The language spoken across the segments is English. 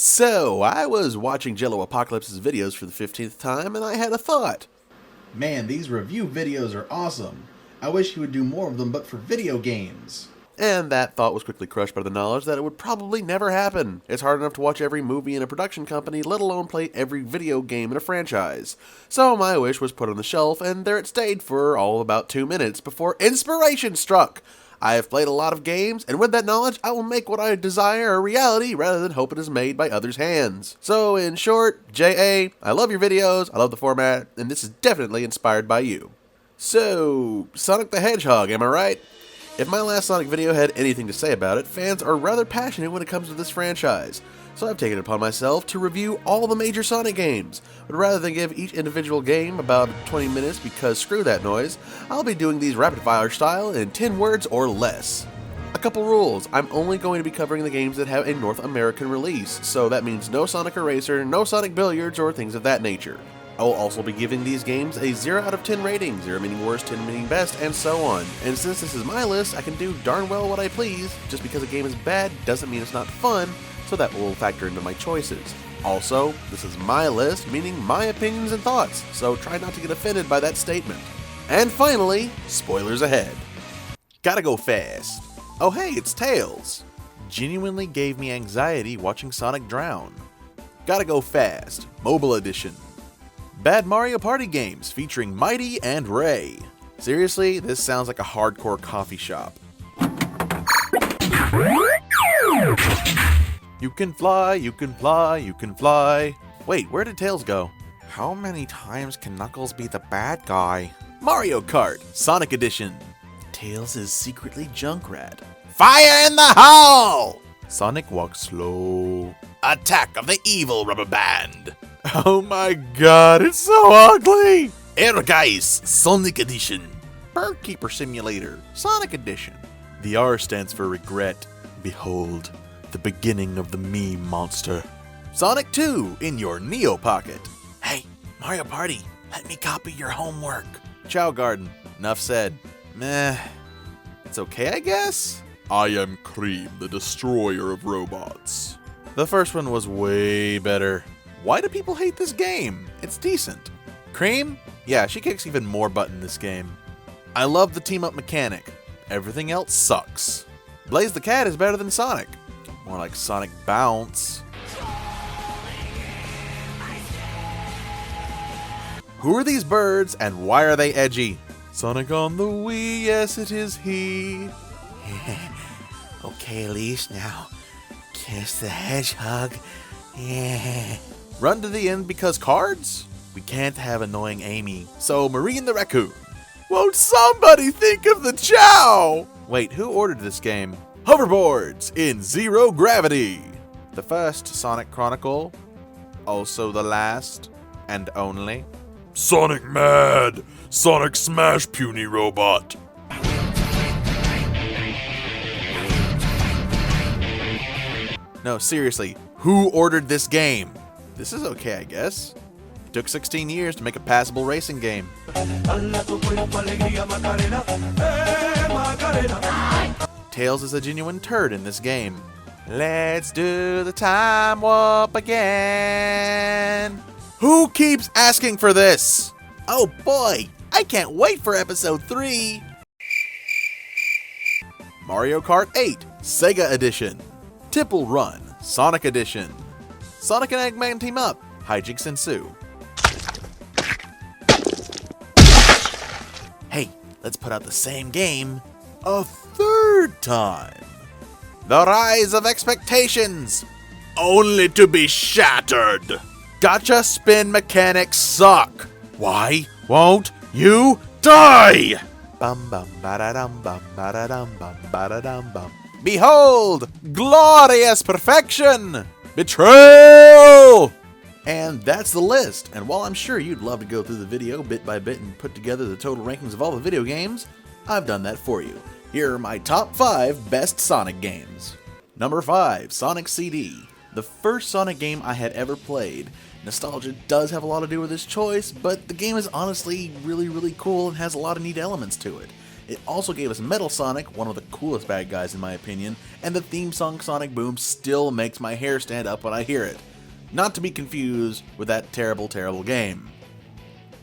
So, I was watching Jello Apocalypse's videos for the 15th time, and I had a thought. Man, these review videos are awesome. I wish he would do more of them, but for video games. And that thought was quickly crushed by the knowledge that it would probably never happen. It's hard enough to watch every movie in a production company, let alone play every video game in a franchise. So my wish was put on the shelf, and there it stayed for all about 2 minutes before inspiration struck. I have played a lot of games, and with that knowledge, I will make what I desire a reality rather than hope it is made by others' hands. So, in short, J.A., I love your videos, I love the format, and this is definitely inspired by you. So, Sonic the Hedgehog, am I right? If my last Sonic video had anything to say about it, fans are rather passionate when it comes to this franchise. So I've taken it upon myself to review all the major Sonic games, but rather than give each individual game about 20 minutes because screw that noise, I'll be doing these rapid fire style in 10 words or less. A couple rules: I'm only going to be covering the games that have a North American release, so that means no Sonic Eraser, no Sonic Billiards, or things of that nature. I will also be giving these games a 0 out of 10 rating, 0 meaning worst, 10 meaning best, and so on. And since this is my list, I can do darn well what I please. Just because a game is bad doesn't mean it's not fun, so that will factor into my choices. Also, this is my list, meaning my opinions and thoughts, so try not to get offended by that statement. And finally, spoilers ahead. Gotta go fast. Oh hey, it's Tails. Genuinely gave me anxiety watching Sonic drown. Gotta go fast. Mobile edition. Bad Mario Party games featuring Mighty and Ray. Seriously, this sounds like a hardcore coffee shop. You can fly, you can fly, you can fly. Wait, where did Tails go? How many times can Knuckles be the bad guy? Mario Kart, Sonic Edition. Tails is secretly Junkrat. Fire in the hole! Sonic walks slow. Attack of the evil rubber band. Oh my god, it's so ugly! Ehrgeiz, Sonic Edition. Bird Keeper Simulator, Sonic Edition. The R stands for regret. Behold, the beginning of the meme monster. Sonic 2 in your Neo Pocket. Hey, Mario Party, let me copy your homework. Chow Garden, enough said. Meh, it's okay I guess? I am Cream, the destroyer of robots. The first one was way better. Why do people hate this game? It's decent. Cream? Yeah, she kicks even more butt in this game. I love the team-up mechanic. Everything else sucks. Blaze the Cat is better than Sonic. More like Sonic Bounce. Who are these birds and why are they edgy? Sonic on the Wii, yes it is he. Okay, Elise, now kiss the hedgehog. Yeah. Run to the end because cards? We can't have annoying Amy, so Marine the Raccoon. Won't somebody think of the Chow? Wait, who ordered this game? Hoverboards in Zero Gravity. The first Sonic Chronicle, also the last and only. Sonic Mad! Sonic Smash Puny Robot! No, seriously, who ordered this game? This is okay, I guess. It took 16 years to make a passable racing game. Tails is a genuine turd in this game. Let's do the time warp again. Who keeps asking for this? Oh boy, I can't wait for episode 3. Mario Kart 8, Sega Edition. Tipple Run, Sonic Edition. Sonic and Eggman team up, hijinks ensue. Hey, let's put out the same game a third time. The Rise of Expectations, only to be shattered. Gotcha spin mechanics suck. Why won't you die? Bum bum ba-da-dum bum ba-da-dum bum ba-da-dum bum. Behold, glorious perfection! Betrayal! And that's the list. And while I'm sure you'd love to go through the video bit by bit and put together the total rankings of all the video games, I've done that for you. Here are my top 5 best Sonic games. Number 5, Sonic CD. The first Sonic game I had ever played. Nostalgia does have a lot to do with this choice, but the game is honestly really cool and has a lot of neat elements to it. It also gave us Metal Sonic, one of the coolest bad guys in my opinion, and the theme song Sonic Boom still makes my hair stand up when I hear it. Not to be confused with that terrible, terrible game.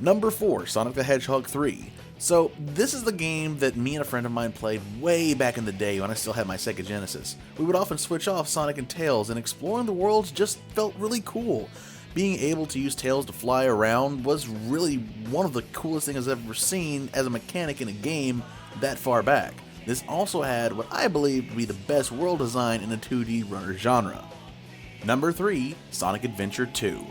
Number 4, Sonic the Hedgehog 3. So, this is the game that me and a friend of mine played way back in the day when I still had my Sega Genesis. We would often switch off Sonic and Tails, and exploring the worlds just felt really cool. Being able to use Tails to fly around was really one of the coolest things I've ever seen as a mechanic in a game that far back. This also had what I believe to be the best world design in a 2D runner genre. Number 3, Sonic Adventure 2.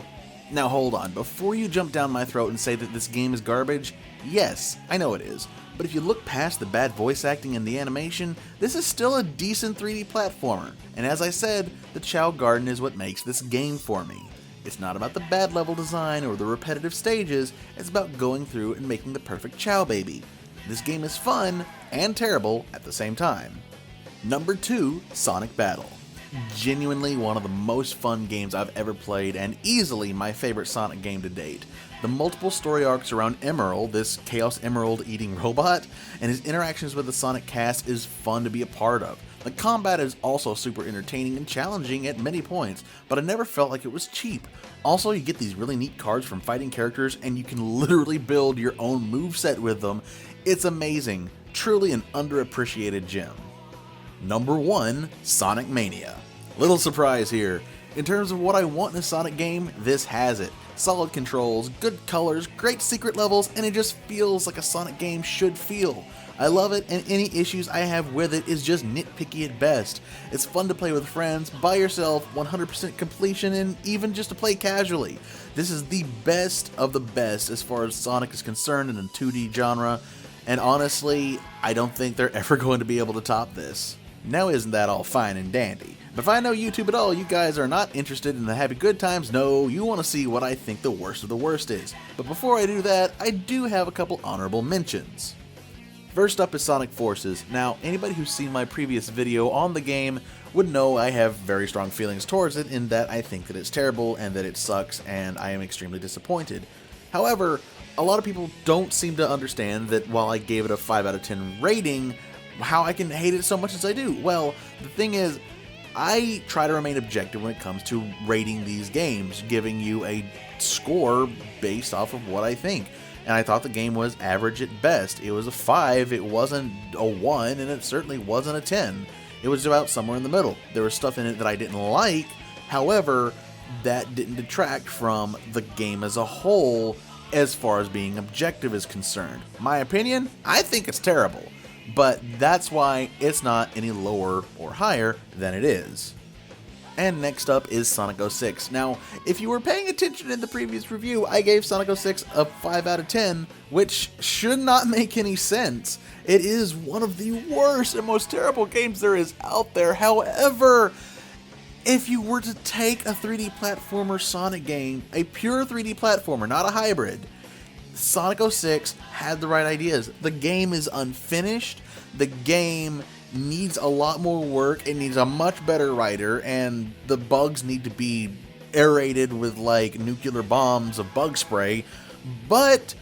Now hold on, before you jump down my throat and say that this game is garbage, yes, I know it is, but if you look past the bad voice acting and the animation, this is still a decent 3D platformer, and as I said, the Chao Garden is what makes this game for me. It's not about the bad level design or the repetitive stages, it's about going through and making the perfect Chao baby. This game is fun and terrible at the same time. Number 2, Sonic Battle. Genuinely one of the most fun games I've ever played and easily my favorite Sonic game to date. The multiple story arcs around Emerald, this Chaos Emerald eating robot, and his interactions with the Sonic cast is fun to be a part of. The combat is also super entertaining and challenging at many points, but I never felt like it was cheap. Also, you get these really neat cards from fighting characters and you can literally build your own moveset with them. It's amazing, truly an underappreciated gem. Number 1, Sonic Mania. Little surprise here. In terms of what I want in a Sonic game, this has it. Solid controls, good colors, great secret levels, and it just feels like a Sonic game should feel. I love it, and any issues I have with it is just nitpicky at best. It's fun to play with friends, by yourself, 100% completion, and even just to play casually. This is the best of the best as far as Sonic is concerned in the 2D genre, and honestly, I don't think they're ever going to be able to top this. Now isn't that all fine and dandy? But if I know YouTube at all, you guys are not interested in the happy good times. No, you want to see what I think the worst of the worst is. But before I do that, I do have a couple honorable mentions. First up is Sonic Forces. Now, anybody who's seen my previous video on the game would know I have very strong feelings towards it in that I think that it's terrible and that it sucks and I am extremely disappointed. However, a lot of people don't seem to understand that while I gave it a 5 out of 10 rating, how I can hate it so much as I do. Well, the thing is, I try to remain objective when it comes to rating these games, giving you a score based off of what I think. And I thought the game was average at best. It was a 5, it wasn't a 1, and it certainly wasn't a 10. It was about somewhere in the middle. There was stuff in it that I didn't like, however, that didn't detract from the game as a whole as far as being objective is concerned. My opinion? I think it's terrible. But that's why it's not any lower or higher than it is. And next up is Sonic 06. Now, if you were paying attention in the previous review, I gave Sonic 06 a 5 out of 10, which should not make any sense. It is one of the worst and most terrible games there is out there. However, if you were to take a 3D platformer Sonic game, a pure 3D platformer, not a hybrid, Sonic 06 had the right ideas. The game is unfinished. The game needs a lot more work. It needs a much better writer, and the bugs need to be aerated with like nuclear bombs of bug spray. But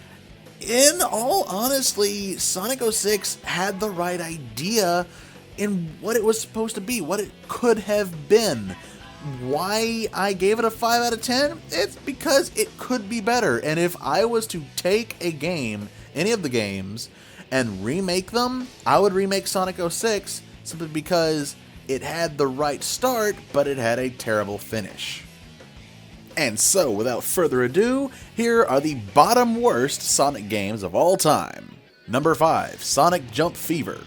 in all honesty, Sonic 06 had the right idea in what it was supposed to be, what it could have been. Why I gave it a 5 out of 10? It's because it could be better. And if I was to take a game, any of the games, and remake them, I would remake Sonic 06 simply because it had the right start, but it had a terrible finish. And so, without further ado, here are the bottom worst Sonic games of all time. Number 5, Sonic Jump Fever.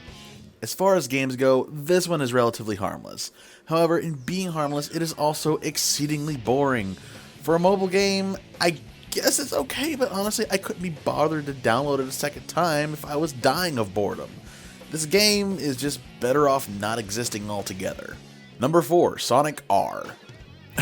As far as games go, this one is relatively harmless. However, in being harmless, it is also exceedingly boring. For a mobile game, I guess it's okay, but honestly, I couldn't be bothered to download it a second time if I was dying of boredom. This game is just better off not existing altogether. Number 4, Sonic R.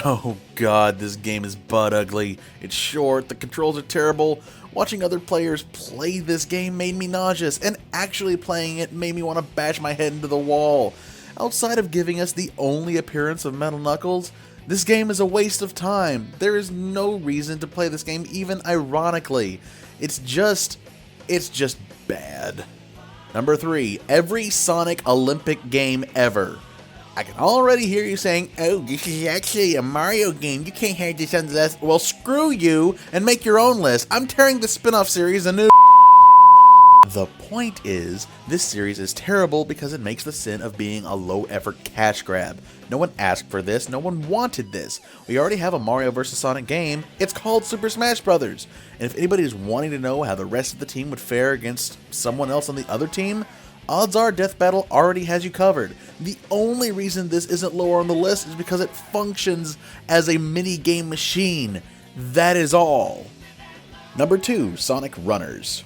Oh god, this game is butt ugly. It's short, the controls are terrible. Watching other players play this game made me nauseous, and actually playing it made me want to bash my head into the wall. Outside of giving us the only appearance of Metal Knuckles, this game is a waste of time. There is no reason to play this game, even ironically. It's just bad. Number 3, every Sonic Olympic game ever. I can already hear you saying, oh, this is actually a Mario game, you can't have this on the list. Well, screw you, and make your own list. I'm tearing the spin-off series a new. The point is, this series is terrible because it makes the sin of being a low-effort cash grab. No one asked for this, no one wanted this. We already have a Mario vs. Sonic game, it's called Super Smash Bros. And if anybody is wanting to know how the rest of the team would fare against someone else on the other team, odds are Death Battle already has you covered. The only reason this isn't lower on the list is because it functions as a mini-game machine. That is all. Number 2, Sonic Runners.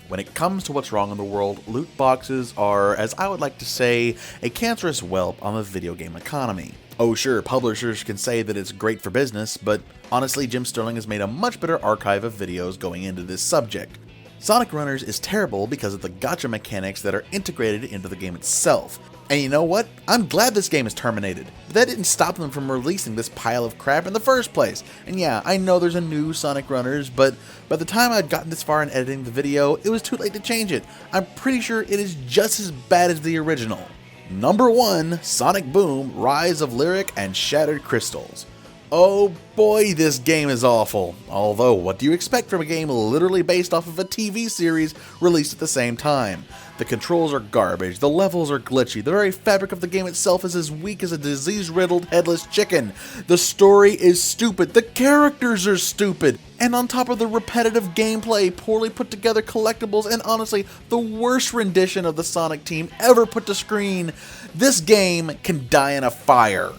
When it comes to what's wrong in the world, loot boxes are, as I would like to say, a cancerous whelp on the video game economy. Oh sure, publishers can say that it's great for business, but honestly Jim Sterling has made a much better archive of videos going into this subject. Sonic Runners is terrible because of the gacha mechanics that are integrated into the game itself. And you know what? I'm glad this game is terminated, but that didn't stop them from releasing this pile of crap in the first place. And yeah, I know there's a new Sonic Runners, but by the time I'd gotten this far in editing the video, it was too late to change it. I'm pretty sure it is just as bad as the original. Number 1, Sonic Boom, Rise of Lyric and Shattered Crystals. Oh boy, this game is awful. Although, what do you expect from a game literally based off of a TV series released at the same time? The controls are garbage, the levels are glitchy, the very fabric of the game itself is as weak as a disease-riddled headless chicken. The story is stupid, the characters are stupid, and on top of the repetitive gameplay, poorly put together collectibles, and honestly, the worst rendition of the Sonic team ever put to screen, this game can die in a fire.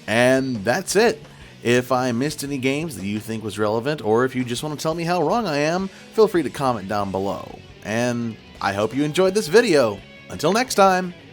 And that's it. If I missed any games that you think was relevant, or if you just want to tell me how wrong I am, feel free to comment down below. And I hope you enjoyed this video. Until next time!